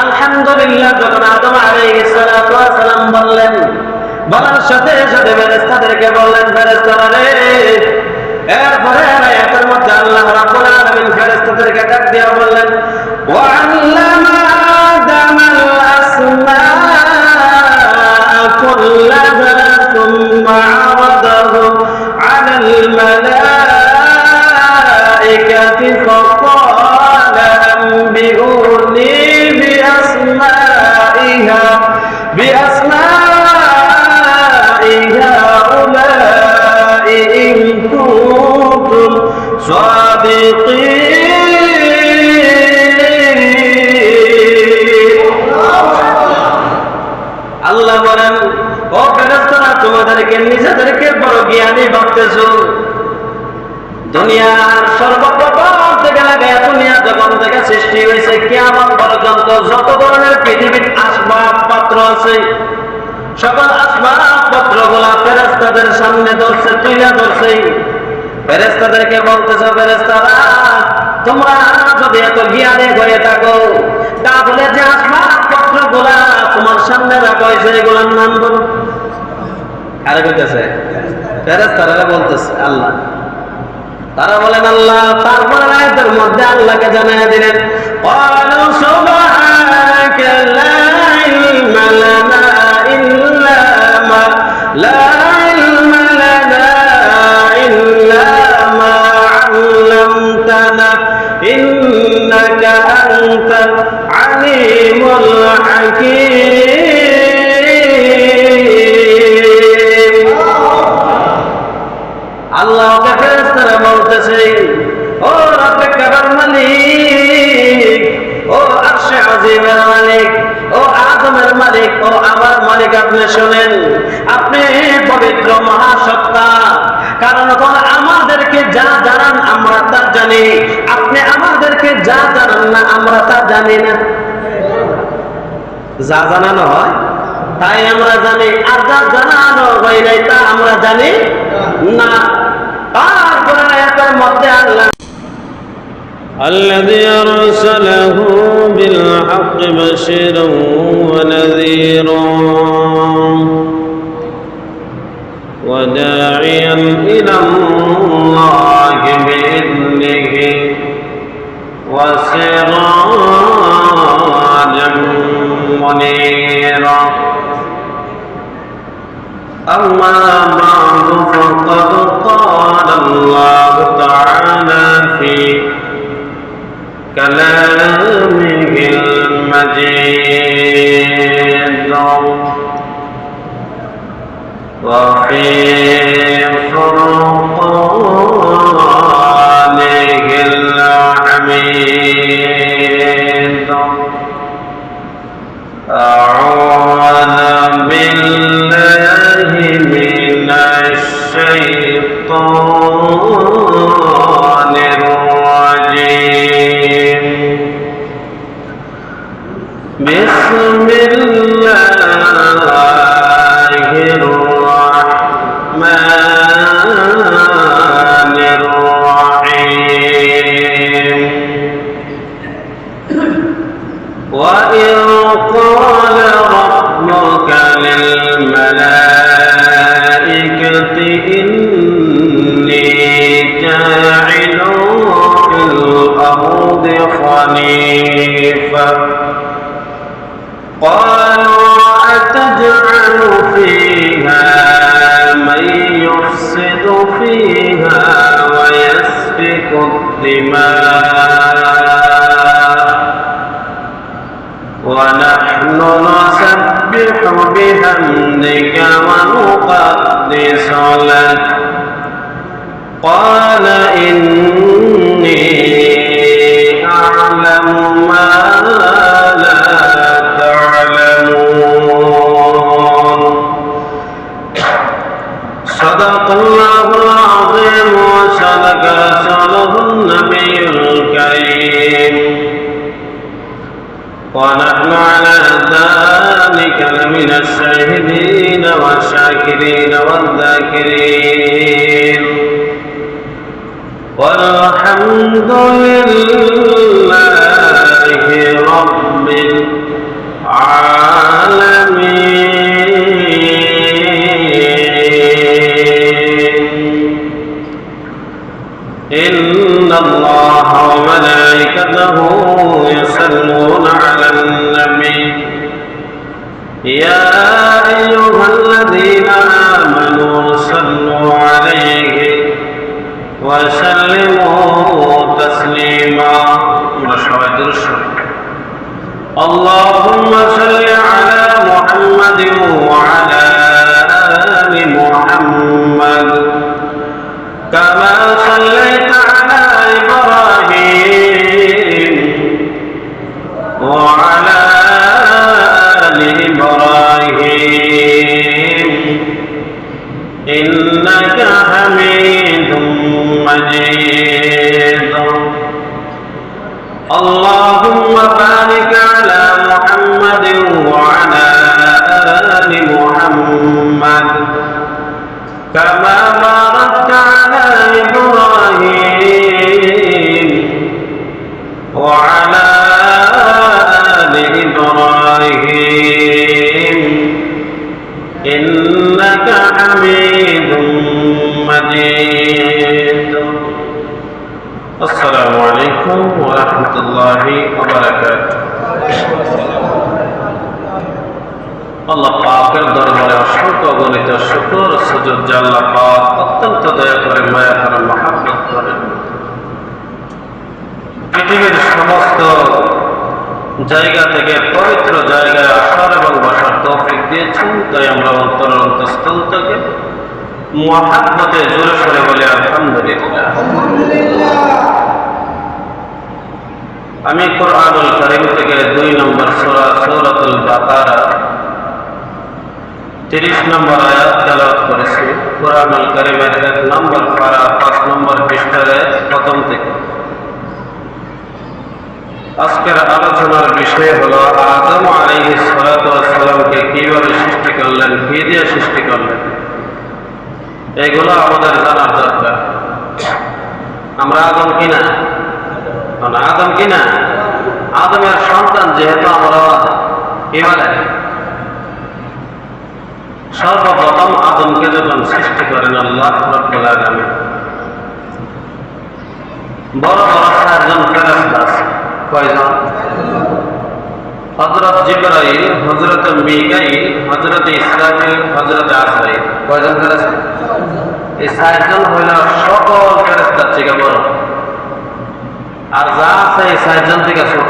আলহামদুলিল্লাহ যখন আদম আলাইহিস সালাতু ওয়াস সালাম বললেন, বলার সাথে সাথে ফেরেশতাদেরকে বললেন, ফেরেশতারা রে, এরপরে আয়াতের মধ্যে আল্লাহ রাব্বুল আলামিন ফেরেশতাদেরকে ডাক দিয়ে বললেন, ওয়া আল্লামা আদামাল আসমাআ কুল্লাহা সুম্মা আরাদাহুম আলাল মালাইকাতি ফাকালা আনবিউনি বিআসমাই হাউলাই ইন কুনতুম সাদিকিন। আল্লাহ বলেন, ও ফেরেশতারা, তোমাদেরকে নিজেদেরকে বড় জ্ঞানী ভাবতেছো? দুনিয়ার সর্বপ্রথম থেকে লাগায় দুনিয়া যখন থেকে সৃষ্টি হয়েছে কিয়ামত পর্যন্ত যত ধরনের পৃথিবীর আসবাবপত্র আছে, সকল আসবাবপত্রগুলা ফেরেশতাদের সামনে ধরছে, তুলে ধরছে। ফেরেশতাদেরকে বলতেছে, ফেরেশতারা, তোমরা যদি এত জ্ঞানী হয়ে থাকো, তাহলে যে আসবাবপত্রগুলা তোমার সামনে রাখা হয়েছে এগুলোর নাম বলো। আরে বলতেছে ফেরেশতারা বলতেছে আল্লাহ। তারা বলেন আল্লাহ। তারপরে আয়াতের মধ্যে আল্লাহকে জানিয়ে দিলেন, ক্বালু সুবহানাকা লা ইলমা লানা ইল্লা মা আল্লামতানা ইন্নাকা আনতাল আলিমুল হাকীম। আল্লাহকে ফেরেশতারা বলতেছে, ও রব্বে কাবার মালিক, ও আরশে আজিমের মালিক, ও আদমের মালিক, ও আমার মালিক, আপনি শুনেন, আপনি পবিত্র মহাসত্তা। কারণ আমাদেরকে যা জানান আমরা তা জানি, আপনি আমাদেরকে যা জানান না আমরা তা জানি না। যা জানানো হয় তাই আমরা জানি, আর যা জানানো হয় নাই তা আমরা জানি না। তারপরে আয়াতের মধ্যে আল্লাহ, الذي أرسله بالحق بشيرا ونذيرا وداعيا إلى الله بإذنه وسراجا منيرا. أما بعد فقد قال الله تعالى في كلامه المجيد وفي فرقانه الحميد. أعوذ بالله من الشيطان الرجيم. بسم الله الرحمن الرحيم. وإذ قال ربك للملائكة إني جاعل في الأرض خليفة قالوا أتجعل فيها من يفسد فيها ويسفك الدماء ونحن نسبح بحمدك ونقدس لك قال إني أعلم ما لا تعلمون. صدق الله العظيم وصدق رسوله النبي الكريم ونحن على ذلك لمن الشاهدين والشاكرين والذاكرين والحمد لله رب العالمين. أيها الذين آمنوا صلوا عليه وسلموا تسليما. اللهم صل على محمد وعلى آل محمد كما صليت على إبراهيم وعلى آل إبراهيم إنك حميد مجيد. اللهم بارك على محمد وعلى آل محمد كما باركت على إبراهيم وعلى آل إبراهيم إنك حميد مجيد. السلام عليكم ورحمة الله وبركاته. আল্লাহ পাকের দরবারে অসংখ্য গণিত শুকর সুজুদ যে আল্লাহ পাক অত্যন্ত দয়া করে মায়া করে মহাব্বত করেন। পৃথিবীর সমস্ত জায়গা থেকে পবিত্র জায়গায় আসার এবং বসার তৌফিক দিয়েছেন, তাই আমরা অন্তঃস্থল থেকে মহাব্বতে জোরে সরে বলি আলহামদুলিল্লাহ। আমি কুরআনুল কারীম থেকে 2 নম্বর সূরা সূরাতুল বাকারা 30 নম্বর আয়াত তেলাওয়াত করেছি। কুরআনুল কারীমের 1 নম্বর পারা 5 নম্বর পৃষ্ঠার প্রথম থেকে। আজকের আলোচনার বিষয় হলো আদম আলাইহিস সালাতু ওয়াস সালামকে কিভাবে সৃষ্টি করলেন, কি দিয়ে সৃষ্টি করলেন, এগুলো আমাদের জানার দরকার। আমরা আদম কিনা? আদম কিনা? আদমের সন্তান যেহেতু আমরা কি বলে, সর্বপ্রথম আদমকে যখন সৃষ্টি করেন আল্লাহ রাব্বুল আলামিন, বড় বড় 4 জন ফেরেশতা আছে। কয়জন? হযরত জিবরাইল, হযরত মিকাইল, হযরত ইসরাফিল, হযরত আজরাইল। কয়জন ফেরেশতা? এই 4 জন হইল সকল ফেরেশতার থেকে বড়, আর যা আছে এই 4 জন থেকে ছোট।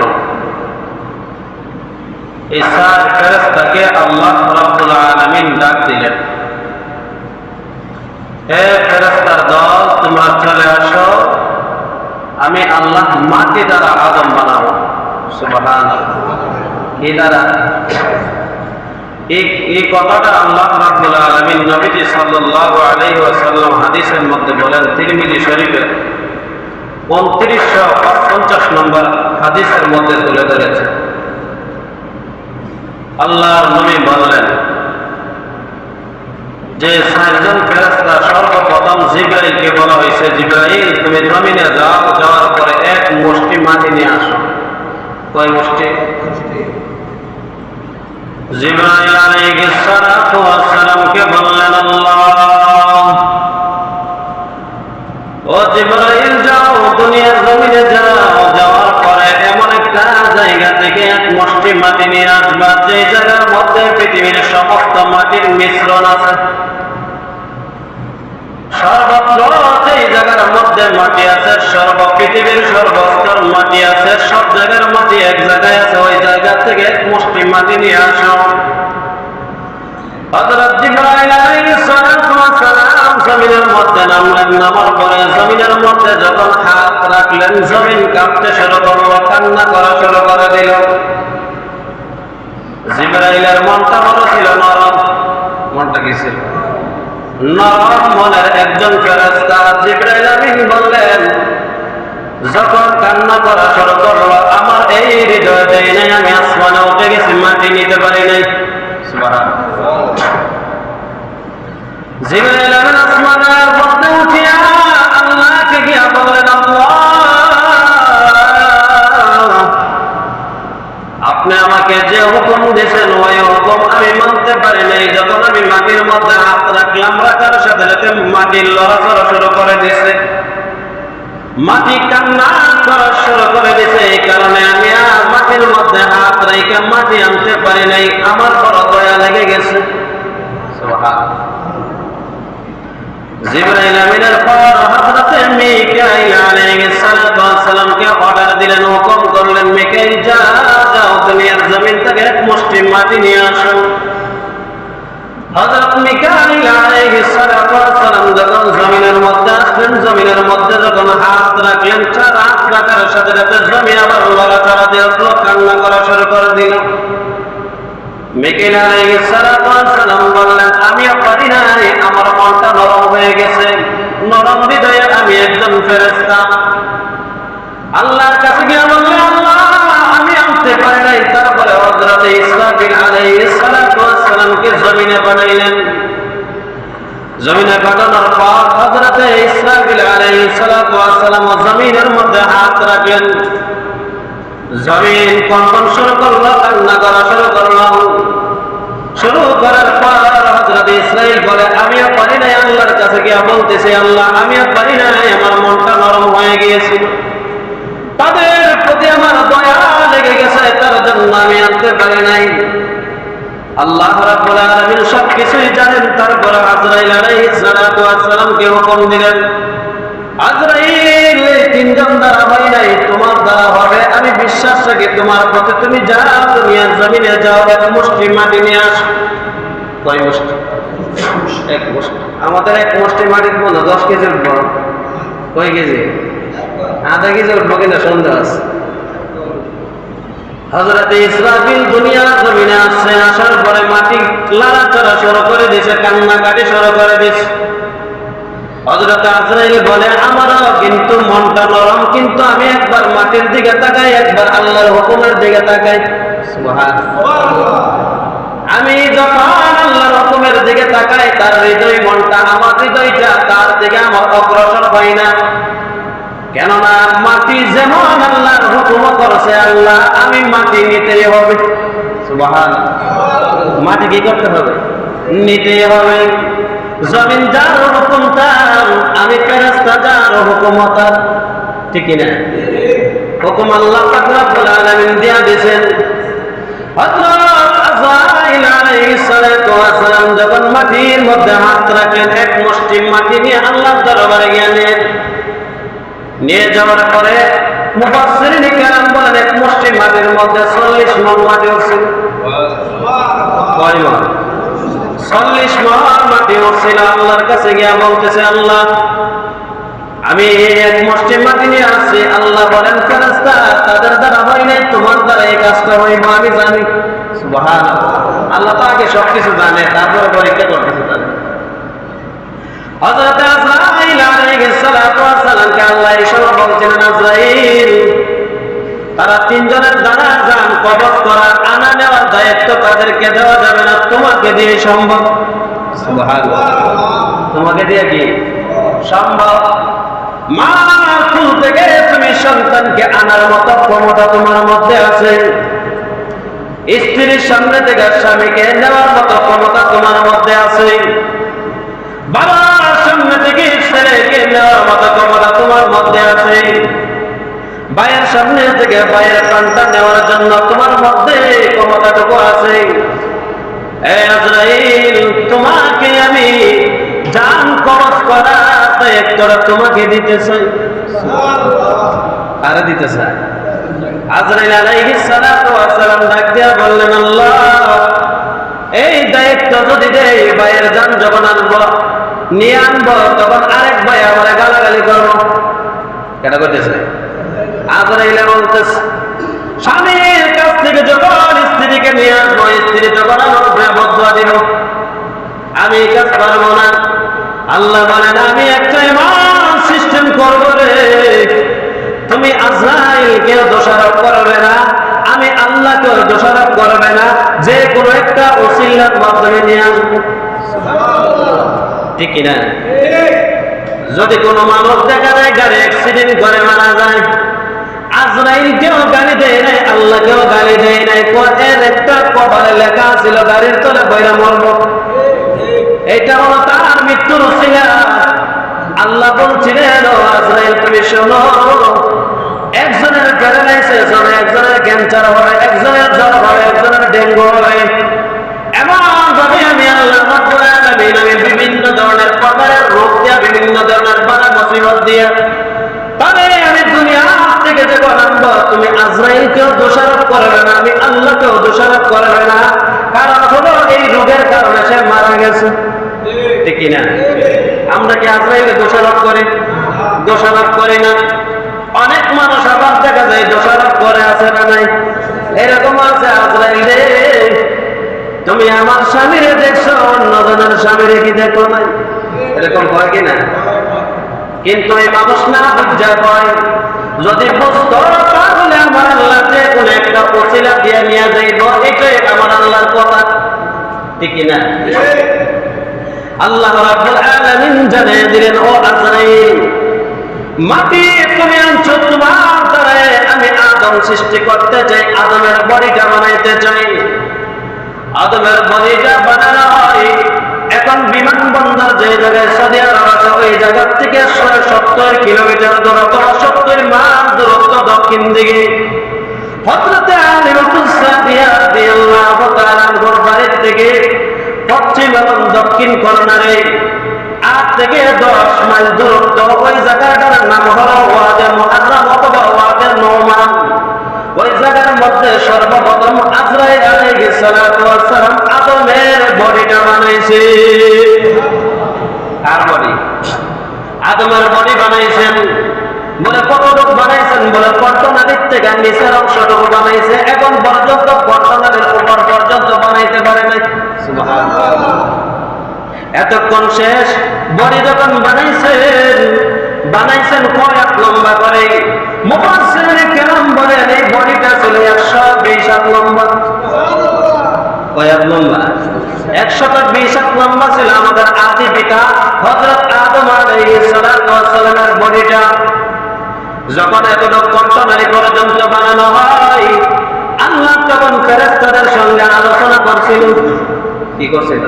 এই 4 ফেরেশতাকে আল্লাহ রাব্বুল আলামিন ডাক দিলেন, হে ফেরেশতার দল, তোমরা চলে আসো, আমি আল্লাহ মাটি দ্বারা আদম বানাবো। সুবহানাল্লাহ। কি দ্বারা? এই কথাটা আল্লাহ রাব্বুল আলামিন নবীজি সাল্লাল্লাহু আলাইহি ওয়াসাল্লাম হাদিসের মধ্যে বলেন, তিরমিজি শরীফে 2950 নম্বর হাদিসের মধ্যে তুলে ধরেছেন। আল্লাহর নবী বললেন যে 4 জন ফেরেশতা, সর্বপ্রথম জিবরাইলকে বলা হয়েছে, জিবরাইল তুমি জমিনে যাও, যাওয়ার পরে 1 মুষ্টি মাটি নিয়ে আসো। কয় মুষ্টি? জিবরাইল আলাইহিস সালাতু ওয়াস সালামকে বললেন, আল্লাহ ও জিবরাইল যাও, দুনিয়ার জমিনে যাও, যাওয়ার পরে এমন একটা জায়গা থেকে 1 মুষ্টি মাটি নিয়ে আসবা, যে জায়গার মধ্যে পৃথিবীর সমস্ত মাটির মিশ্রণ আছে। সর্বত্র যেই জায়গার মধ্যে মাটি আছে, পৃথিবীর সর্বস্তর মাটি আছে, সব জায়গার মাটি এক জায়গায় আছে, ওই জায়গা থেকে 1 মুষ্টি মাটি নিয়ে আসো। হযরত জিবরাইল আলাইহিস সালাতু ওয়াস সালাম জমিনের মধ্যে নামলেন। নামার পরে জমিনের মধ্যে যখন হাত রাখলেন, জমিন কাঁপতে শুরু করলো, কান্না করা শুরু করে দিল। জিবরাইলের মনটা বড় ছিল নরম। মনটা কি ছিল? নরম মনের একজন ফেরেশতা। জিবরাইল আমিন বললেন, যখন কান্না করা শুরু করলো, আমার এই হৃদয় দেয় নাই, আমি আসমানে উঠে গেছি, মাটি নিতে পারি নাই। জিবরাইল আমিন আসমানের মধ্যে উঠিয়া আল্লাহকে গিয়া বললেন, আল্লাহ আপনি আমাকে যে হুকুম দিয়েছেন ওই হুকুম আমি মানতে পারি নাই। যখন আমি মাটির মধ্যে হাত রাখলাম, রাখার সাথে সাথে মাটির লড়াচড়া শুরু করে দিয়েছে, মাটি কান্না করা শুরু করে দিয়েছে। এই কারণে আমি আর মাটির মধ্যে হাত রেখে মাটি আনতে পারি নাই। আমার বড় দয়া লেগে গেছে। জিবরাইল আমিনের পর হযরত মিকাইল আলাইহিস সালাতু ওয়াস সালামকে অর্ডার দিলেন, হুকুম করলেন, মিকাইল যাও দুনিয়ার জমিন থেকে এক মুষ্টি মাটি নিয়ে আসো। হযরত মিকাইল আলাইহিস সালাতু ওয়াস সালাম যখন জমিনের মধ্যে আসলেন, জমিনের মধ্যে যখন হাত রাখলেন, চার হাত রাখার সাথে সাথে জমি আবার লড়াচড়া দিয়ে উঠলো, কান্না করা শুরু করে দিল। মিকাইল আলাইহিস সালাতু ওয়াস সালাম বললেন, আমিও পারি নাই, আমার মনটা নরম হয়ে গেছে, নরম হৃদয়ে আমি একজন ফেরেশতা। আল্লাহর কাছে গিয়ে বললেন, আল্লাহ আমি আনতে পারি নাই। তারপরে হযরত ইসরাফিল আলাইহিস সালাতু ওয়াস সালামকে জমিনে পাঠাইলেন। জমিনে পাঠানোর পর হযরত ইসরাফিল আলাইহিস সালাতু ওয়াস সালাম জমিনের মধ্যে হাত রাখলেন। জমিন কম্পন শুরু করলো, কান্না করা শুরু করলো। শুরু করার পর হযরত ইসরাইল বলে, আমিও পারি নাই। আল্লাহর কাছে গিয়ে বলতেছে, আল্লাহ আমিও পারি নাই, আমার মনটা নরম হয়ে গিয়েছিল, তাদের প্রতি আমার দয়া লেগে গেছে, তার জন্য আমি আনতে পারি নাই। আল্লাহ রাব্বুল আলামিন সবকিছুই জানেন। তারপর আজরাইল আলাইহিস সালাতু ওয়াস সালামকে হুকুম দিলেন, আজরাইল তিনজন দ্বারা হয় নাই, তোমার দ্বারা হবে। আমি বিশ্বাস রাখি তোমার প্রতি, তুমি যাও দুনিয়ার জমিনে যাও, এক মুষ্টি মাটি নিয়ে আসো। কয় মুষ্টি? এক মুষ্টি। আমাদের এক মুষ্টি মাটির মধ্যে 10 কেজি উঠবো। কয় কেজি? আধা কেজি উঠবো কিনা সন্দেহ আছে। হযরত ইসরাফিল দুনিয়ার জমিনে আসছে, আসার পরে মাটি লড়াচড়া শুরু করে দিয়েছে, কান্নাকাটি শুরু করে দিয়েছে। হযরত আজরাইল বলে, আমারও কিন্তু মনটা নরম, কিন্তু আমি একবার মাটির দিকে তাকাই, একবার আল্লাহর হুকুমের দিকে তাকাই। সুবহানাল্লাহ। আমি যখন আল্লাহর হুকুমের দিকে তাকাই, তার হৃদয় মনটা, আমার হৃদয়টা তার দিকে আমার অগ্রসর হয় না। কেননা মাটি যেমন আল্লাহর হুকুম করেছে, আল্লাহ আমি মাটি নিতেই হবে। সুবহানাল্লাহ। মাটি কি করতে হবে? নিতেই হবে। জমিন যার হুকুম তার, আমি ফেরেশতা যার হুকুম তার। ঠিক কি না? হুকুম আল্লাহ পাক রব্বুল আলামিন দিয়া দিয়েছেন। হযরত আজরাইল আলাইহিস সালাতু ওয়াস সালাম যখন মাটির মধ্যে হাত রাখলেন, এক মুষ্টি মাটি নিয়ে আল্লাহর দরবারে গেলেন। নিয়ে যাওয়ার পরে মুফাসসিরিন কেরাম বলেন, এক মুষ্টি মাটির মধ্যে 40 মণ মাটি উঠছিল। কয় মণ? 40 মণ মাটি উঠছিল। আল্লাহর কাছে গিয়ে বলতেছে, আল্লাহ আমি এক মুষ্টি মাটি নিয়ে আসছি। আল্লাহ বলেন, ফেরেশতা তাদের দ্বারা হয় নাই, তোমার দ্বারা এই কাজটা হইব, আমি জানি। সুবহানাল্লাহ। আল্লাহ তো আগে সবকিছু জানে, তারপরে পরীক্ষা করতেছে তাদের। হযরত আজরাইল আলাইহিস সালাতু ওয়াস সালামকে আল্লাহ ইশারা বলছেন, আজরাইল তারা তিনজনের দ্বারা জান কবজ করার, আনা নেওয়ার দায়িত্ব তাদেরকে দেওয়া যাবে না, তোমাকে দিয়ে সম্ভব। সুবহানাল্লাহ। তোমাকে দিয়ে কি সম্ভব? মার কুল থেকে তুমি সন্তানকে আনার মতো ক্ষমতা তোমার মধ্যে আছে। স্ত্রীর সামনে থেকে স্বামীকে নেওয়ার মতো ক্ষমতা তোমার মধ্যে আছে। বাবার সামনে থেকে ছেলেকে নেওয়ার মতো ক্ষমতা তোমার মধ্যে আছে। ভাইয়ের সামনে থেকে ভাইয়ের প্রাণটা নেওয়ার জন্য তোমার মধ্যে ক্ষমতাটুকু আছে। এই আজরাইল, তোমাকে আমি জান কবজ করার দায়িত্বটা তোমাকে দিতে চাই। আরে দিতে চাই। আজরাইল আলাইহিস সালাতু ওয়াস সালাম ডাক দিয়া বললেন, আল্লাহ এই দায়িত্ব যদি দেই, ভাইয়ের জান যখন আনবো, নিয়ে আনবো, তখন আরেক ভাই আমার গালাগালি করবো। কেন করতেছে? আজরাইল বলতেছে, স্বামীর কাছ থেকে যখন স্ত্রীকে নিয়ে আসবো, স্ত্রী যখন আমার বদুয়া দিব, আমি এই কাজ পারবো না। আল্লাহ বলেন, আমি একটা ইমান সিস্টেম করবো রে, তুমি আজরাইলকেও দোষারোপ করবে না, আমি আল্লাহকেও দোষারোপ করবে না, যে কোনো একটা ওসিলার মাধ্যমে নিয়ে আসবো। ঠিক কিনা? যদি কোনো মানুষ দেখা যায় গাড়ি অ্যাক্সিডেন্ট করে মারা যায়, আজরাইলকেও গালি দেয় নাই, আল্লাহকেও গালি দেয় নাই, এর একটা কপালে লেখা ছিল গাড়ির তলে বইরা মরব। এটা হলো তার মৃত্যুর উসিলা। আল্লাহ বলছিলেন, আজরাইল তুমি শোনো, একজনের প্যারালাইসিস হবে, একজনের ক্যান্সার হবে, একজনের জ্বর হবে, একজনের ডেঙ্গু হবে। এমন ভাবে আমি আল্লাহ আজরাইলকেও দোষারোপ করবে না, আমি আল্লাহকেও দোষারোপ করবে না। কারণ হলো এই রোগের কারণে সে মারা গেছে, ঠিক না? আমরা কি আজরাইলকে দোষারোপ করি? দোষারোপ করি না। অনেক মানুষ আবার দেখা যায় দোষারোপ করে, আছে না নাই? এরকম আছে, আজরাইল রে তুমি আমার স্বামীরে দেখছো, অন্যজনের স্বামীরে কি দেখো নাই? এরকম হয় কিনা? কিন্তু এই মানুষ না বুঝা হয়, যদি বুঝতো তাহলে আমার আল্লাহ যে কোনো একটা ওসিলা দিয়ে নিয়ে যাইব, এটাই আমার আল্লাহর কথা, ঠিক না? আল্লাহ রাব্বুল আলামিন জানিয়ে দিলেন, ও আজরাইল, মাটি তুমি আনছো, তোমার দ্বারা আমি আদম সৃষ্টি করতে চাই, আদমের বডিটা বানাইতে চাই। আদমের বডিটা বানানো হয়, এখন বিমানবন্দর যে জায়গায় সৌদি আরব আছে, ওই জায়গা থেকে 70 কিলোমিটার দূরত্ব, 70 মাইল দূরত্ব দক্ষিণ দিকে হযরতে আলী সাদিয়া রাদিয়াল্লাহু তাআলা আনহুর বাড়ির থেকে পশ্চিম এবং দক্ষিণ কর্নারে 8 থেকে 10 মাইল দূরত্ব, ওই জায়গাটার নাম হলো ওয়াদে মুআররাম অথবা ওয়াদে নোমান। ওই জায়গার মধ্যে সর্বপ্রথম আজরাইল আলাইহিস সালাতু ওয়াস সালাম আদমের বডিটা বানাইছে। কার বডি? আদমের বডি বানাইছেন। বলে কতটুকু বানাইছেন? বলে কর্তনালীর থেকে নিচের অংশটুকু বানাইছে, এখন পর্যন্ত কর্তনালীর উপর পর্যন্ত বানাইতে পারে নাই। সুবহানাল্লাহ। এতক্ষণ শেষ, বডি যখন বানাইছেন কয়েক লম্বা করে। মুফাসসিরিনে কেরাম বলেন এই বডিটা ছিল 120 হাত লম্বা। কয়েক লম্বা? 120 হাত লম্বা ছিল আমাদের আদি পিতা হযরত আদম আলাইহিস সালাতু ওয়াস সালামের বডিটা। যখন এতটুকু কণ্ঠনালী পর্যন্ত বানানো হয়, আল্লাহ তখন ফেরেশতাদের সঙ্গে আলোচনা করছিল। কি করছিল?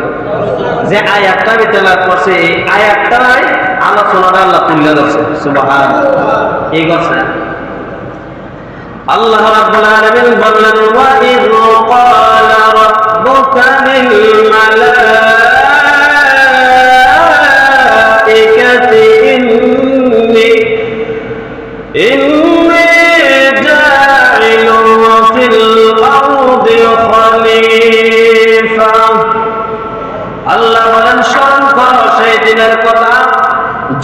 যে আয়াতটা তেলাওয়াত করছে, এই আয়াতটাই আলোচনাটা আল্লাহ তুলে ধরছে। সুবহানাল্লাহ। কি করছে? আল্লাহ রাব্বুল আলামিন বললেন, ওয়া ইয ক্বালা রাব্বুকা লিল মালাইকাতি ইন্নী জাইলুন ফিল আরদি খলিফা। আল্লাহ বলেন, স্মরণ করো সেই দিনের কথা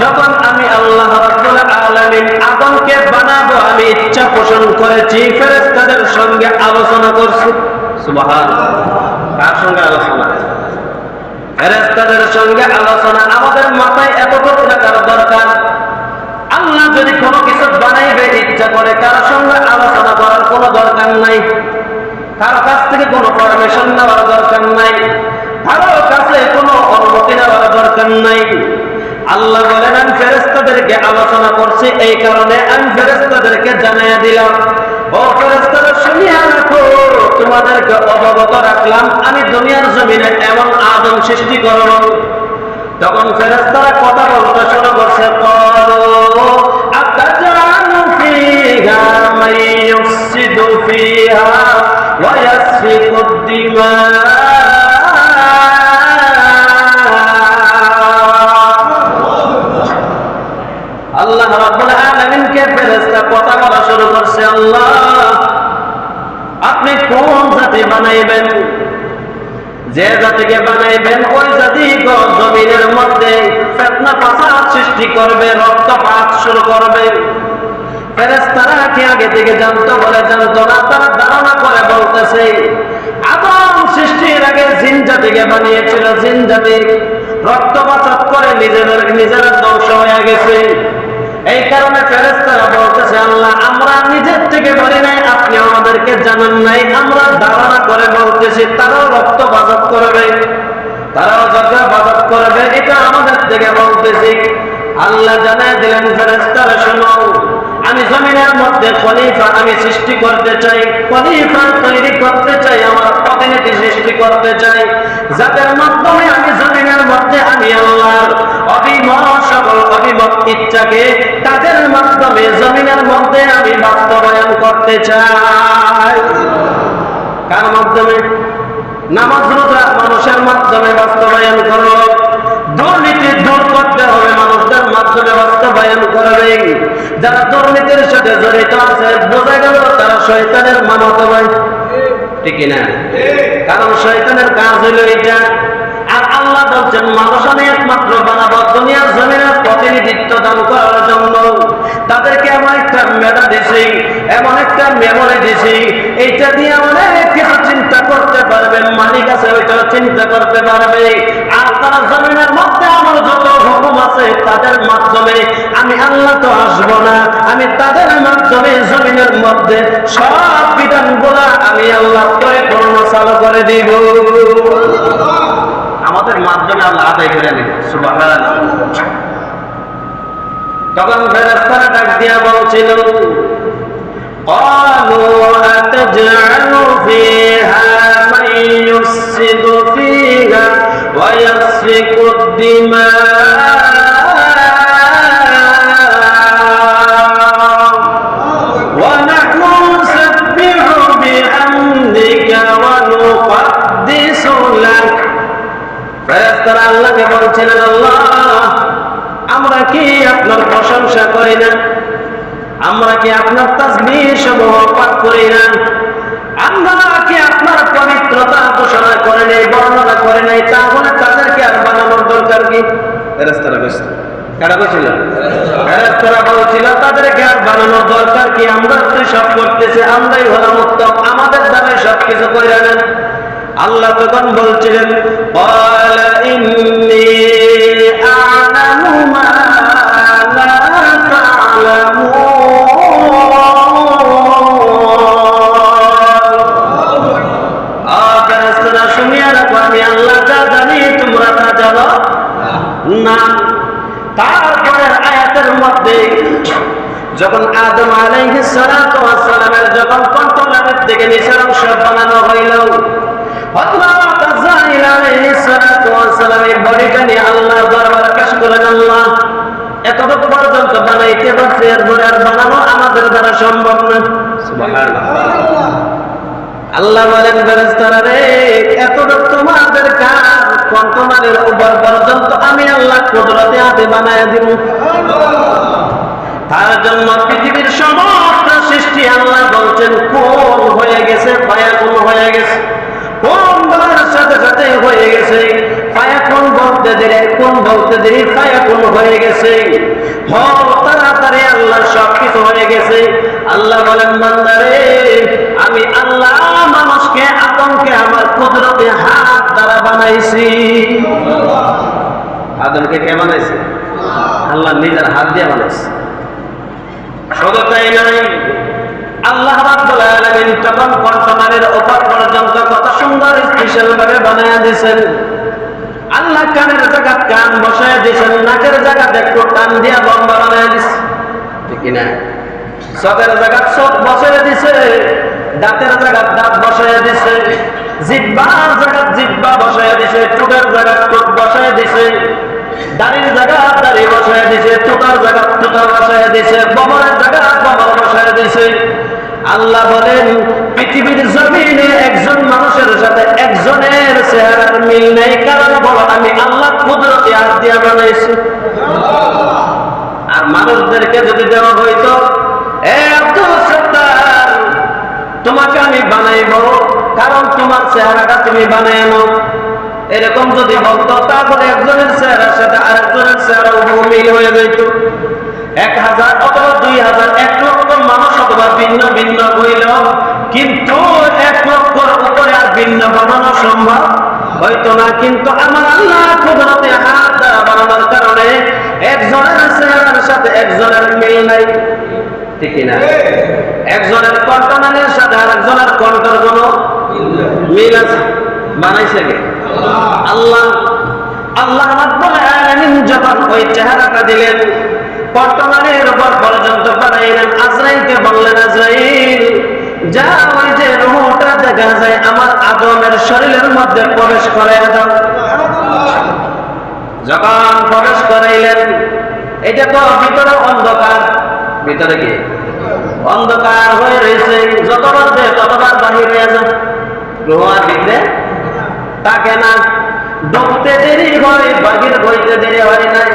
যখন আমি আল্লাহ রাব্বুল আলামিন আদমকে বানাবো, আমি ইচ্ছা পোষণ করেছি, ফেরেশতাদের সঙ্গে আলোচনা করছি। সুবহানাল্লাহ। কার সঙ্গে আলোচনা? ফেরেশতাদের সঙ্গে আলোচনা। আমাদের মাথায় এতটুকু রাখার দরকার, আল্লাহ যদি কোনো কিছু বানাইবে ইচ্ছা করে, কারোর সঙ্গে আলোচনা করার কোনো দরকার নাই, কারো কাছ থেকে কোনো পারমিশন নেওয়ার দরকার নাই, কারো কাছে কোনো অনুমতি নেওয়ার দরকার নাই। আল্লাহ বলেন, আমি ফেরেশতাদেরকে আলোচনা করছি, এই কারণে আমি ফেরেশতাদেরকে জানিয়ে দিলাম, ও ফেরেশতারা শুনিয়া রাখো, তোমাদেরকে অবগত রাখলাম, আমি দুনিয়ার জমিনে এমন আদম সৃষ্টি করব। তখন ফেরেশতারা কথা বলতে শুরু করছে, ক্বালু আতাজআলু ফীহা মান ইউফসিদু ফীহা ওয়া ইয়াসফিকুদ দিমা। আল্লাহ রাব্বুল আলামিনকে ফেরেশতা কথা বলা শুরু করছে, আল্লাহ আপনি কোন জাতি বানাইবেন? যে জাতিকে বানাইবেন ওই জাতি জমিনের মধ্যে ফিতনা ফাসাদ সৃষ্টি করবে, রক্তপাত শুরু করবে। ফেরেশতারা কি আগে থেকে জানতো? বলে জানতো না, তারা ধারণা করে বলতেছে আদম সৃষ্টির আগে জিন জাতিকে বানিয়েছিল, জিন জাতি রক্তপাত করে নিজেরা ধ্বংস হয়ে গেছে। এই কারণে ফেরেশতারা বলতেছে, আল্লাহ আমরা নিজের থেকে বলি নাই, আপনি আমাদেরকে জানান নাই, আমরা ধারণা করে বলতেছি তারাও রক্তপাত করবে, তারাও যজ্ঞাপাত করবে, এটা আমাদের থেকে বলতেছি। আল্লাহ জানায় দিলেন, ফেরেশতারা শোনো, আমি জমিনের মধ্যে খলিফা আমি সৃষ্টি করতে চাই, খলিফা তৈরি করতে চাই, আমার প্রতিনিধি সৃষ্টি করতে চাই, যাদের মাধ্যমে আমি জমিনের মধ্যে আমি আল্লাহর সকল অভিমত ইচ্ছাকে তাদের মাধ্যমে জমিনের মধ্যে আমি বাস্তবায়ন করতে চাই। কার মাধ্যমে? নামাজ রোজা মানুষের মাধ্যমে বাস্তবায়ন করো। দুর্নীতি দূর করতে হবে, মানুষদের রসুলের মাধ্যমে বাস্তবায়ন করবে। যারা দুর্নীতির সাথে জড়িত আছে বোঝা গেল তারা শয়তানের মামাতো ভাই, ঠিক না? কারণ শয়তানের কাজ হলো এটা। আর আল্লাহ বলছেন মানুষ আমি একমাত্র বানাবো দুনিয়ার জমিনের প্রতিনিধিত্ব দান করার জন্য। তাদেরকে এমন একটা মেধা দিছি, এমন একটা মেমোরি দিছি, এইটা দিয়ে অনেক কিছু চিন্তা করতে পারবে, মালিক আছে ওইটাও চিন্তা করতে পারবে। আর তারা জমিনের মধ্যে আমার যত হুকুম আছে তাদের মাধ্যমে আমি আল্লাহ তো আসবো না, আমি তাদের মাধ্যমে জমিনের মধ্যে সব বিধানগুলা আমি আল্লাহ পরিপূর্ণ চালু করে দিব। আমাদের মাধ্যমে আল্লাহ আদায় করে নেব। সুবহানাল্লাহ। তখন ফেরেশতারা ডাক দিয়া বলছিল قالوا أتجعل فيها من يفسد فيها ويسفك الدماء ونحن نسبح بحمدك ونقدس لك। ফেরেশতারা আল্লাহকে বলছিলেন আল্লাহ আমরা কি আপনার প্রশংসা করি না, আমরা কি আপনার তাসবিহ সমূহ পাঠ করি না, আমরা কি আপনার পবিত্রতা ঘোষণা করে নেই, বর্ণনা করে নেই, তাহলে তাদেরকে আর বানানোর দরকার কি? ফেরেশতারা বলছিল, কারা বলছিল? ফেরেশতারা বলছিল তাদেরকে আর বানানোর দরকার কি, আমরা তো সব করতেছি, আমরাই হলাম উত্তম, আমাদের দ্বারাই সব কিছু করে নেন। আল্লাহ তখন বলছিলেন قال إني أعلم ما لا تعلمون। শুনিয়া রাখো আমি আল্লাহ যা জানি তোমরা তা জানো না। তারপরের আয়াতের মধ্যে যখন আদম আলাইহিস সালাতু ওয়াস সালামের যখন কণ্ঠনালীর থেকে নিচের অংশ বানানো হইল, হযরত আজরাইল আলাইহিস সালাতু ওয়াস সালাম এই বডিটা নিয়ে আল্লাহর দরবারে পেশ করেন, আল্লাহ এতটুকু পর্যন্ত বানাইতে পারছি, এরপরে আর বানানো আমাদের দ্বারা সম্ভব না। সুবহানাল্লাহ। আল্লাহ বলেন ফেরেশতারা রে এতটুকু তোমাদের কাজ, কণ্ঠনালীর উপর পর্যন্ত আমি আল্লাহ কুদরতে হাতে বানায়া দিব। তার জন্য পৃথিবীর সমস্ত সৃষ্টি আল্লাহ বলছেন কোন হয়ে গেছে, ফায়াকুন হয়ে গেছে, কোন বলার সাথে সাথে হয়ে গেছে। ফায়াকুন বলতে দেরি, কোন বলতে দেরি, ফায়াকুন হয়ে গেছে। তাড়াতাড়ি আল্লাহ সবকিছু হয়ে গেছে। আল্লাহ বলেন বান্দারে আমি আল্লাহ মানুষকে আদমকে আমার কুদরতে হাত দ্বারা বানাইছি। আদমকে কে বানাইছে? আল্লাহ নিজের হাত দিয়ে বানাইছে। শুধু তাই নয়, আল্লাহ রাব্বুল আলামিন তখন কণ্ঠনালীর উপর পর্যন্ত কত সুন্দর স্পেশাল ভাবে বানায়া দিয়েছেন। আল্লাহ কানের জায়গা কান বসায় দিয়েছেন, নাকের জায়গা একটু টান দিয়া লম্বা বানায় দিছে, ঠিক না? চোখের জায়গা চোখ বসায় দিছে, দাঁতের জায়গা দাঁত বসায় দিছে, জিহ্বার জায়গা জিহ্বা বসায় দিছে, ঠোঁটের জায়গা ঠোঁট বসায় দিছে, দাড়ির জায়গা দাড়ি বসায় দিছে, টুটার জায়গা টুটা বসায় দিছে, বমরের জায়গা বমর বসায় দিছে। আল্লাহ বলেন পৃথিবীর জমিনে একজন মানুষের সাথে একজনের চেহারার মিল নেই, কারণ বলো আমি আল্লাহ কুদরতি হাত দিয়া বানাইছি। আর মানুষদেরকে যদি দেওয়া হইতো আব্দুল সত্তার তোমাকে আমি বানাইব কারণ তোমার চেহারাটা তুমি বানায় নাও, এরকম যদি বলতো তাহলে একজনের চেহারার সাথে আরেকজনের চেহারা মিল হয়ে যেত। 1000 অথবা 2000 1 লক্ষ মানুষ অথবা ভিন্ন ভিন্ন হইল, কিন্তু 1 লক্ষর উপরে আর ভিন্ন বানানো সম্ভব হয়তো না। কিন্তু আমার আল্লাহ কুদরতে হাত দ্বারা বানানোর কারণে একজনের চেহারার সাথে একজনের মিল নাই, ঠিক না? একজনের কণ্ঠনালীর সাথে আরেকজনের কণ্ঠের কোনো মিল আছে? বানাইছে কে? আল্লাহ। আল্লাহ রাব্বুল আলামিন যখন ওই চেহারাটা দিলেন, কণ্ঠনালীর উপর পর্যন্ত বানাইলেন, আজরাইলকে বললেন আজরাইল যা ওই যে রূহটা দেখা যায় আমার আদমের শরীরের মধ্যে প্রবেশ করাইয়া দাও। যখন প্রবেশ করাইলেন, এটা তো ভিতরে অন্ধকার, ভিতরে কি অন্ধকার হয়ে রয়েছে, যতবার দেয় ততবার বাহির হয়ে যায়, রূহ আর ভিতরে থাকে না। ঢুকতে দেরি হয়, বাহির হইতে দেরি হয় নাই।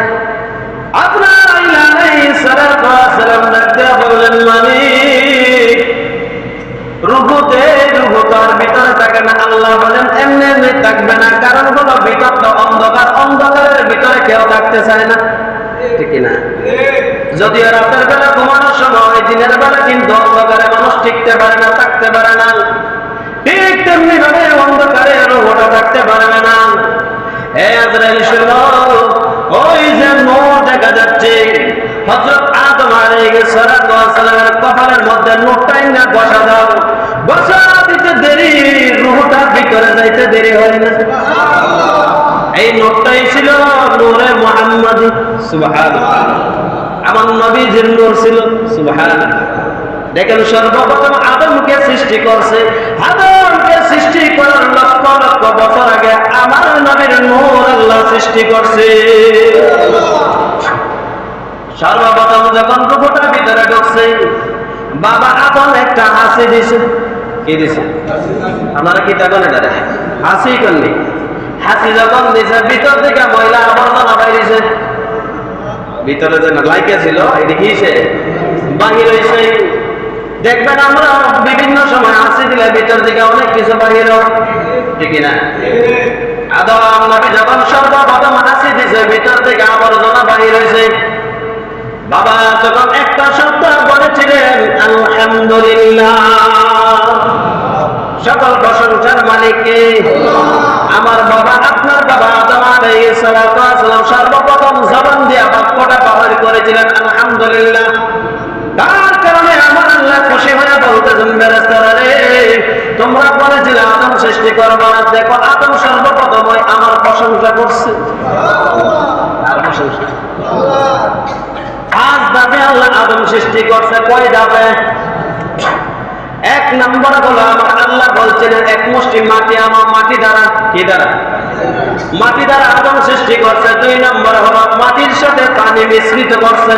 আজরাইল আলাইহিস সালাতু ওয়াস সালাম ডাকতে বললেন, মালিক, রূহতে রূহ তার ভিতরে থাকে না। আল্লাহ বলেন, এমনি এমনি থাকবে না, কারণ হলো ভিতরটা অন্ধকার, অন্ধকারের ভিতরে কেউ থাকতে চায় না, ঠিক না? যদিও রাতের বেলা ঘুমানোর সময়, দিনের বেলা কিন্তু অন্ধকারে মানুষ টিকতে পারে না, থাকতে পারে না। ঠিক তেমনি ভাবে অন্ধকারে রূহটা থাকতে পারবে না। হে আজরাইল শুনো, ওই যে নূর দেখা যাচ্ছে, হযরত আদম আলাইহিস সালাতু ওয়াস সালামের কপালের মধ্যে নূরটাই না বসা দাও। বসা দিতে দেরি, রূহটা ভিতরে যাইতে দেরি হয় না। এই নূরটাই ছিল নূরে মুহাম্মাদি। সুবহানাল্লাহ। আমার নবীজির নূর ছিল। সুবহানাল্লাহ। দেখেন, সর্বপ্রথম আদমকে সৃষ্টি করছে। আদমকে সৃষ্টি করার লক্ষ লক্ষ বছর আগে আমার নবীর নূর আল্লাহ সৃষ্টি করছে। সর্বপ্রথম যখন রূহটার ভিতরে ঢুকছে, বাবা আদম একটা হাসি দিছে। কি দিছে? আপনারা কি তখন এটা হাসি করলি? হাসি যখন দিছে, ভিতর থেকে ময়লা আবর্জনা বাইরেছে। ভিতরে যে লাইকা ছিল, এটি কিছে বাহির হয়েছে। দেখবেন আমরা বিভিন্ন সময় হাসি দিলে ভিতর দিকে অনেক কিছু বাহির হয়, ঠিক না? আদম নবী যখন সর্বপ্রথম হাসি দিছে, ভিতর থেকে আবর্জনা বাহির হয়েছে। বাবা যখন একটা শব্দ বলেছিলেন, আলহামদুলিল্লাহ, সকল প্রশংসার মালিক কে? আমার বাবা, আপনার বাবা আদম আলাইহিস সালাতু ওয়াস সালাম সর্বপ্রথম জবান দিয়ে বাক্যটা ব্যবহার করেছিলেন আলহামদুলিল্লাহ। তার কারণে আমার আল্লাহ খুশি হয়ে বলতেছেন, ফেরেশতারা রে, তোমরা বলেছিলে আদম সৃষ্টি করবে না, দেখো আদম সর্বপ্রথম আমার প্রশংসা করছে। আর প্রশংসা পাঁচ ধাপে আল্লাহ আদম সৃষ্টি করছে। কয় ধাপে? এক নম্বর হলো আমার আল্লাহ বলছিলেন, এক মুষ্টি মাটি আমার মাটি দ্বারা, কি দ্বারা? মাটি দ্বারা আদম সৃষ্টি করছে। দুই নম্বর হলো মাটির সাথে পানি মিশ্রিত করছে।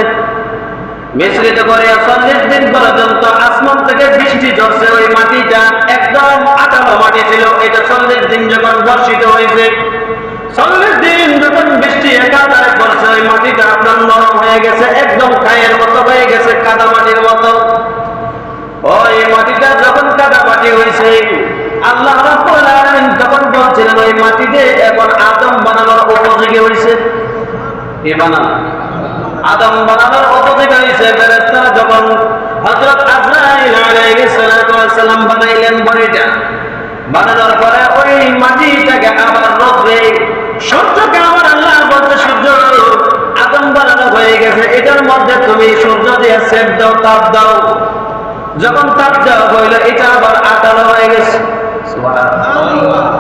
মিশ্রিত করে 40 দিন পর্যন্ত আসমান থেকে বৃষ্টি ঝরছে। ওই মাটিটা একদম আঠালো মাটি ছিল। এটা 40 দিন যখন বর্ষিত হয়েছে, 40 দিন যখন বৃষ্টি একাধারে পড়ছে, ওই মাটিটা আপনার নরম হয়ে গেছে, একদম খায়ের মতো হয়ে গেছে, কাদা মাটির মতো। ওই মাটিটা যখন কাদা মাটি হয়েছে, আল্লাহ রাব্বুল আলামিন তখন বলছিলেন, ওই মাটিতে এখন আদম বানানোর উপযোগী হয়েছে। কি বানানো? আদম বানানোর উপযোগী হয়েছে। ফেরেশতারা যখন হযরত আজরাইল আলাইহিস সালাতু ওয়াস সালাম বানাইলেন বডিটা, বানানোর পরে ওই মাটিটাকে আবার রোদে, সূর্যকে আমার আল্লাহ বলতে, সূর্য আদম বানানো হয়ে গেছে, এটার মধ্যে তুমি সূর্য দিয়ে সেক দাও, তাপ দাও। যখন তাপ দেওয়া হইলো, এটা আবার আটালো হয়ে গেছে।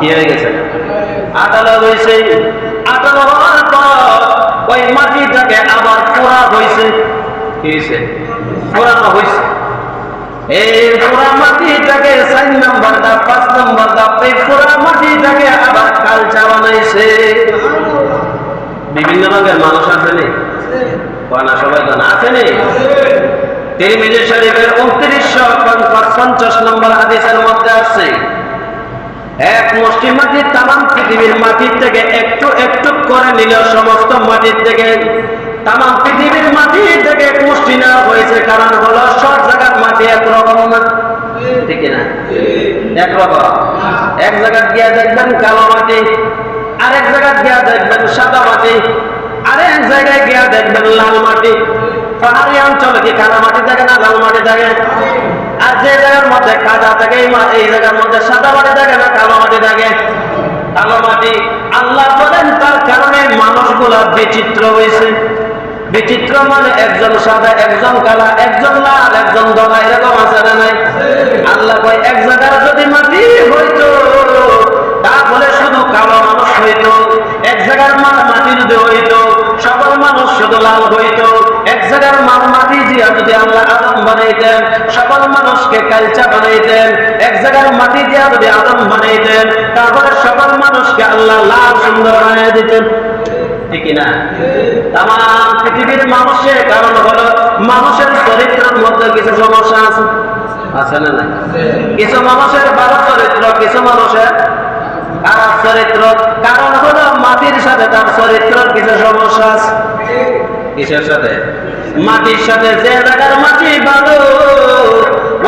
কি হয়ে গেছে? আটালো হয়েছে। আটালো হওয়ার পর ওই মাটিটাকে আবার পোড়া হয়েছে। কি হয়েছে? পোড়ানো হয়েছে। এই পোড়া মাটিটাকে 4 নম্বর ধাপ, 5 নম্বর ধাপ, এই পোড়া মাটিটাকে আবার কালচা বানাইছে। বিভিন্ন রঙের মানুষ আসেনি? সবাই জানা আসেনি? তিরমিজি শরীফের 2950 নম্বর হাদিসের মধ্যে আছে, এক মুষ্টি মাটি তামাম পৃথিবীর মাটির থেকে একটু একটু করে নিল, সমস্ত মাটির থেকে, তামাম পৃথিবীর মাটি থেকে এক মুষ্টি নেওয়া হয়েছে। কারণ হলো সব জায়গার মাটি একরকম না, ঠিক না? একরকম। এক জায়গায় গিয়ে দেখবেন কালো মাটি, আরেক জায়গায় গিয়ে দেখবেন সাদা মাটি, আরেক জায়গায় গিয়ে দেখবেন লাল মাটি। পাহাড়ি অঞ্চলে কি কাদা মাটি থাকে না লাল মাটি থাকে? আর যে জায়গার মধ্যে কাদা থাকে, এই জায়গার মধ্যে সাদা মাটি থাকে না কালো মাটি থাকে? কালো মাটি। আল্লাহ বলেন তার কারণে মানুষগুলা বিচিত্র হয়েছে। বিচিত্র মানে একজন সাদা, একজন কালা, একজন লাল, একজন ধলা, এরকম আছে না নাই? আল্লাহ কয়, এক জায়গার যদি মাটি হইতো তাহলে শুধু কালো মানুষ হইতো। এক জায়গার মাটি যদি হইতো সকল মানুষ শুধু লাল হইতো। এক জায়গার মাটি দিয়া যদি আল্লাহ আদম বানাইতেন, সকল মানুষকে কালচা বানাইতেন। এক জায়গার মাটি দিয়া যদি আদম বানাইতেন, তারপরে সকল মানুষকে আল্লাহ লাল সুন্দর বানিয়ে দিতেন, ঠিক না? তামাম পৃথিবীর মানুষের কারণ হলো মানুষের চরিত্রের মধ্যে কিছু সমস্যা আছে, আছে না? না, কিছু মানুষের ভালো চরিত্র, কিছু মানুষের খারাপ চরিত্র। কারণ হলো মাটির সাথে তার চরিত্রের কিছু সমস্যা আছে। কিসের সাথে? মাটির সাথে। যে জায়গার মাটি ভালো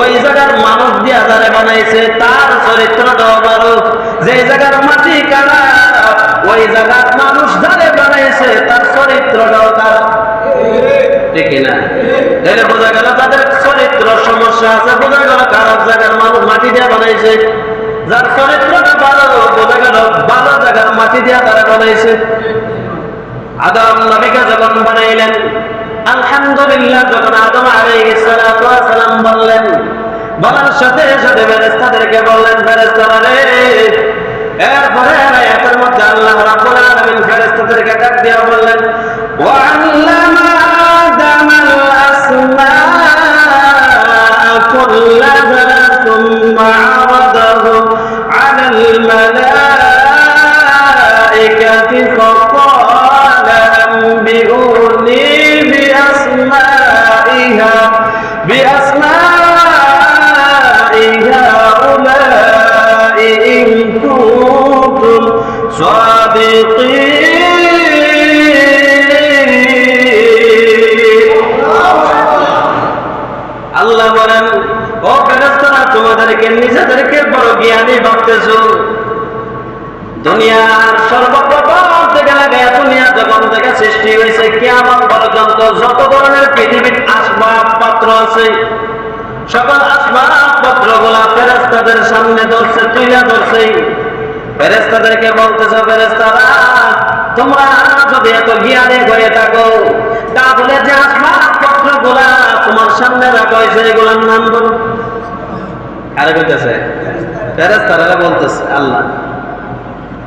ওই জায়গার মানুষ দিয়া যারা বানাইছে তার চরিত্রটাও ভালো। যে জায়গার মাটি খারাপ ওই জায়গার মানুষ যারা বানাইছে তার চরিত্রটাও খারাপ। ঠিক না? এর বোঝা গেল তাদের চরিত্র সমস্যা আছে, বোঝা গেল খারাপ জায়গার মানুষ মাটি দিয়ে বানাইছে। যার চরিত্রটা ভালো বোঝা গেল ভালো জায়গার মাটি দিয়ে তারা বানাইছে। আদম নবীকে যখন বানাইলেন, আলহামদুলিল্লাহ, যখন আদম আলাইহিস সালাতু ওয়াস সালাম বললেন, বলার সাথে সাথে ফেরেশতাদেরকে বললেন, ফেরেশতারা রে, এরপরে আয়াতের মধ্যে আল্লাহ রাব্বুল আলামিন ফেরেশতাদেরকে ডাক দিয়ে বললেন, ওয়া আল্লামা আদামাল আসমাআ কুল্লাহা সুম্মা আরাদাহুম আলাল মালাইকাতি ফাকালা আনবিউনি বিআসমাই হাউলাই ইন কুনতুম সাদিকিন। আল্লাহ বলেন, ও ফেরেশতারা, তোমাদেরকে নিজেদেরকে বড় জ্ঞানী ভাবতেছো। দুনিয়ার সর্বপ্রথম থেকে লাগায় দুনিয়া যখন থেকে সৃষ্টি হয়েছে কিয়ামত পর্যন্ত যত ধরনের পৃথিবীর আসবাবপত্র আছে সকল আসবাবপত্র গুলা ফেরেশতাদের সামনে ধরছে, তুইলা ধরছে। ফেরেশতাদেরকে বলতেছে, ফেরেশতারা, তোমরা যদি এত জ্ঞানী হয়ে থাকো তাহলে যে আসবাবপত্র গুলা তোমার সামনে রাখা হয়েছে এগুলোর নাম বলো। আরে বলতেছে ফেরেশতারা বলতেছে আল্লাহ।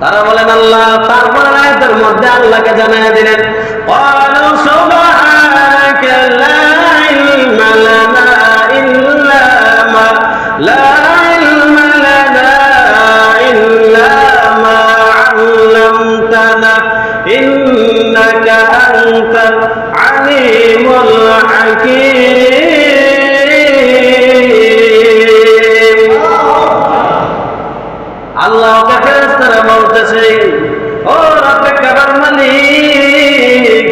তারা বলেন আল্লাহ। তারপরে আয়াতের মধ্যে আল্লাহকে জানিয়ে দিলেন, ক্বালু সুবহানাকা লা ইলমা লানা ইল্লা মা আল্লামতানা ইন্নাকা আনতাল আলিমুল হাকীম। আল্লাহকে ফেরেশতারা বলতেছে, ও রব্বে কাবার মালিক,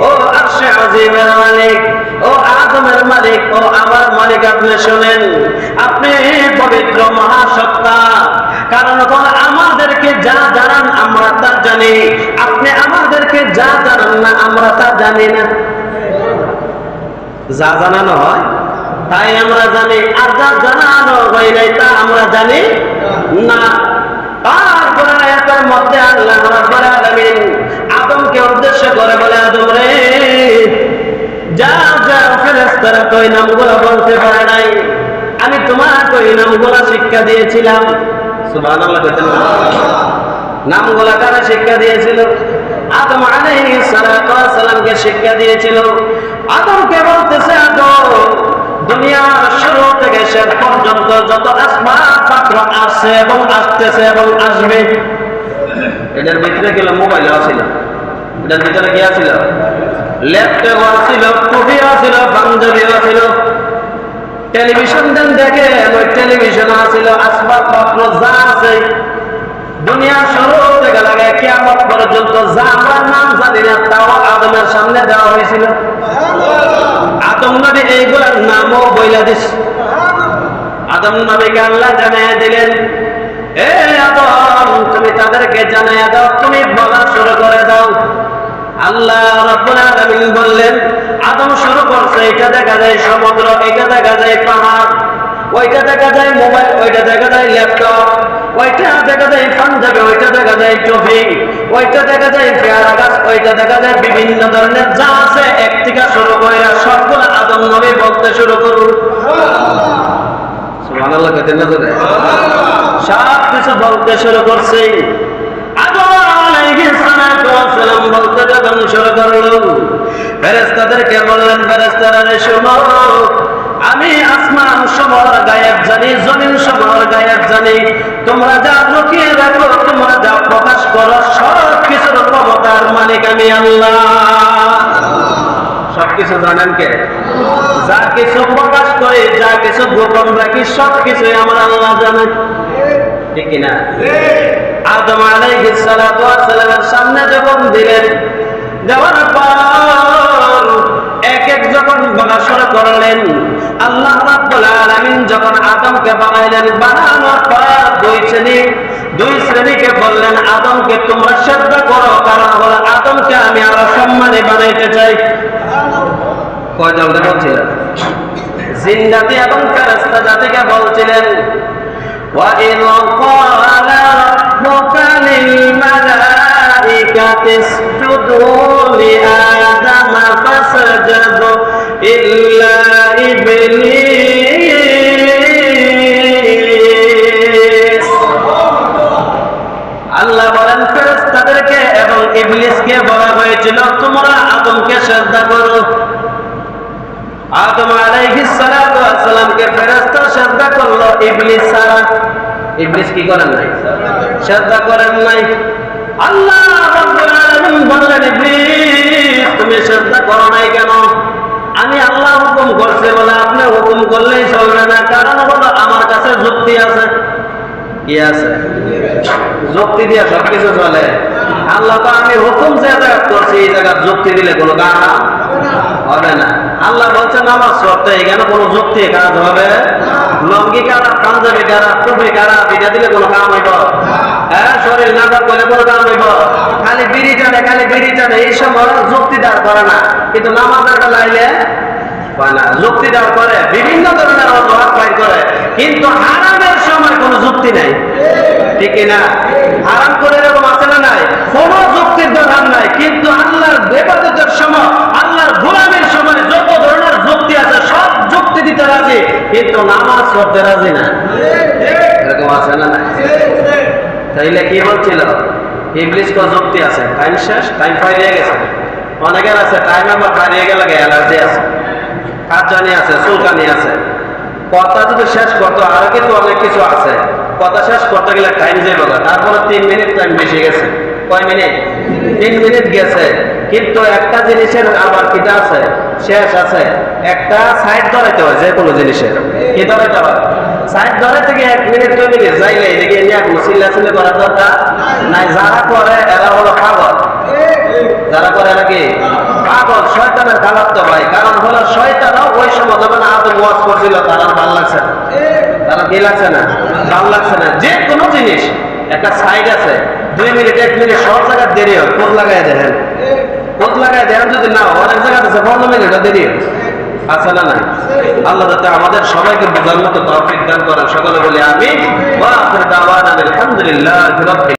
ও আরশে আজিমের মালিক, ও আদমের মালিক, ও আমার মালিক, আপনি শুনেন, আপনি পবিত্র মহাসত্তা। কারণ আমাদেরকে যা জানান আমরা তা জানি, আপনি আমাদেরকে যা জানান না আমরা তা জানি না। যা জানানো হয় তাই আমরা জানি, আর যা জানানো হয় নাই তা আমরা জানি না। তারপরে আয়াতের মধ্যে আল্লাহ রাব্বুল আলামিন আদমকে উদ্দেশ্য করে বলে, আদম রে, যা যা ফেরেশতারা তো এই নামগুলো বলতে পারে নাই, আমি তোমাকে ওই নামগুলো শিক্ষা দিয়েছিলাম। সুবহানাল্লাহ। নামগুলো কারা শিক্ষা দিয়েছিল? আদম আলাইহিস সালাতু ওয়াস সালামকে শিক্ষা দিয়েছিল। আদমকে বলতেছে, আদম, দুনিয়ার শুরু থেকে শেষ পর্যন্ত যত আসবাবপত্র আসছে এবং আসতেছে এবং আসবে, এটার ভিতরে গেল মোবাইল আছিল, এটার ভিতরে কি আছিল? ল্যাপটপ আছিল, টুপি আছিল, পাঞ্জাবি আছিল, টেলিভিশন দেখে ওই টেলিভিশন আছিল, আসবাবপত্র যা আছে দুনিয়ার শুরু থেকে লাগে কিয়ামত পর্যন্ত যা আমরা নাম জানি না তাও আদমের সামনে দেওয়া হয়েছিল। আদম নবী এইগুলার নামও বইলা দিস। আদম নবীকে আল্লাহ জানিয়ে দিলেন, এ আদম, তুমি তাদেরকে জানিয়ে দাও, তুমি বলা শুরু করে দাও। আল্লাহ রাব্বুল আলামিন বললেন, আদম শুরু করছে, এটা দেখা যায় সমুদ্র, এটা দেখা যায় পাহাড়, ওইটা দেখা যায় মোবাইল, ওইটা দেখা যায় ল্যাপটপ, ওইটা দেখা যায় পাঞ্জাবি, ওইটা দেখা যায় টুপি, ওইটা দেখা যায় পেয়ারা গাছ, ওইটা দেখা যায় বিভিন্ন ধরনের যা আছে, এক থেকে শুরু করে সবগুলো আদম নবী বলতে শুরু করুন। সুবহানাল্লাহ। সব কিছু বলতে শুরু করছে। আদম আলাইহিস সালাতু ওয়াস সালাম বলতে যখন শুরু করলো, ফেরেশতাদেরকে বললেন, ফেরেশতারা শোনো, আমি আসমান সমূহ গায়েব জানি, জমিন সমূহ গায়েব জানি, তোমরা যা লুকিয়ে রাখো, তোমরা যা প্রকাশ করো, সব কিছুর ক্ষমতার মালিক আমি আল্লাহ। সবকিছু জানেন কে? যা কিছু প্রকাশ করে, যা কিছু গোপন রাখি, সবকিছু আমার আল্লাহ জানেন। ঠিক কিনা? আদম আলাইহিস সালাতু ওয়াস সালামের সামনে যখন দিলেন, দেওয়ার পর যখন বলা শুরু করলেন, আল্লাহ রাব্বুল আলামিন যখন আদমকে বানাইলেন, বানানোর পর দুই শ্রেণীকে বললেন, আদমকে তোমরা শ্রদ্ধা করো, কারণ হলো আদমকে আমি আরো সম্মানে বানাইতে চাই। কয় দলকে বলছিলেন? জিন জাতি এবং ফেরেশতা জাতিকে বলছিলেন, وَإِذْ قَالَ رَبُّكَ لِلْمَلَائِكَةِ اسْجُدُوا لِآدَمَ فَسَجَدُوا إِلَّا إِبْلِيسَ। আল্লাহ বলেন ফেরেশতাদেরকে এবং ইবলিসকে বলা হয়েছিল তোমরা আদমকে সিজদা করো। আদম আলাইহিস সালাতু ওয়াস সালামকে ফেরেশতা সিজদা করলো, ইবলিস ছাড়া। ইবলিস কি করেন নাই? সিজদা করেন নাই। আল্লাহ রাব্বুল আলামিন বললেন, ইবলিস তুমি সিজদা করো নাই কেন? আমি আল্লাহ হুকুম করছে বলে আপনি হুকুম করলেই চলবে না, কারণ হলো আমার কাছে যুক্তি আছে। কি আছে? যুক্তি দিয়ে সবকিছু চলে। আল্লাহ তো আমি হুকুম যে জায়গা করছি এই জায়গা যুক্তি দিলে কোনো কাজ হবে না। আল্লাহ বলছে নামাজ পড়তে, এখানে কোনো যুক্তি কাজ হবে? লঙ্গি কারা, পাঞ্জাবি কারা, টুপি কারা, এটা দিলে কোনো কাম হইব? হ্যাঁ, শরীর নাটক করে কোনো কাম হইব? খালি বিড়ি টানে এই সময় যুক্তি দাঁড় করে না, কিন্তু নামাজের লাইলে যুক্তি দাঁড় করে, বিভিন্ন ধরনের অজুহাত বাইর করে, কিন্তু হারামের সময় কোনো যুক্তি নাই। ঠিক না? হারাম করে এরকম আছে না নাই? কোনো যুক্তির দরকার নাই, কিন্তু আল্লাহর ইবাদতের সময়, আল্লাহর গোলামির সময় যত ধরনের যুক্তি আছে সব যুক্তি দিতে রাজি, কিন্তু নামাজ পড়তে রাজি না। এরকম আছে না নাই? তাইলে কি বলছিল? ইবলিস কো যুক্তি আছে, টাইম শেষ, টাইম ফাইরিয়ে গেছে। অনেকের আছে টাইম আবার হারিয়ে গেলে অ্যালার্জি আছে, কাঁচানি আছে, চুলকানি আছে। কথা যদি শেষ করতো, আরো কিন্তু অনেক কিছু আছে, কথা শেষ করতে গেলে টাইম যাবে না। তারপরে 3 মিনিট টাইম বেশি গেছে। কয় মিনিট? 3 মিনিট গেছে, কিন্তু একটা জিনিসের আবার কিটা আছে, শেষ আছে। একটা সাইড ধরাইতে হয় যে কোনো জিনিসের। কি ধরাইতে হয়? সাইড ধরে থেকে 1 মিনিট 2 মিনিট যাইলে এদিকে নিয়ে কোনো চিল্লাচিল্লি করার দরকার নাই। যারা করে এরা হলো পাগল। যারা করে নাকি পাগল, শয়তানের খালাত তো ভাই। কারণ হলো শয়তানও ওই সময় যখন আদম ওয়াজ করছিল তার ভালো লাগছে না। তারা কি লাগছে না? ভালো লাগছে না। যে কোনো জিনিস একটা সাইড আছে, 2 মিনিট 1 মিনিট সব জায়গায় দেরি হয়। কোথ লাগাই দেখেন, কোথ লাগাই দেখেন, যদি না অনেক জায়গায় আছে 15 মিনিটও দেরি হয়। আছে না নাই? আল্লাহ যাতে আমাদের সবাইকে বোঝার মতো তৌফিক দান করেন। সকলে বলি আমিন। ওয়া আখিরু দাওয়ানা আলহামদুলিল্লাহি রাব্বিল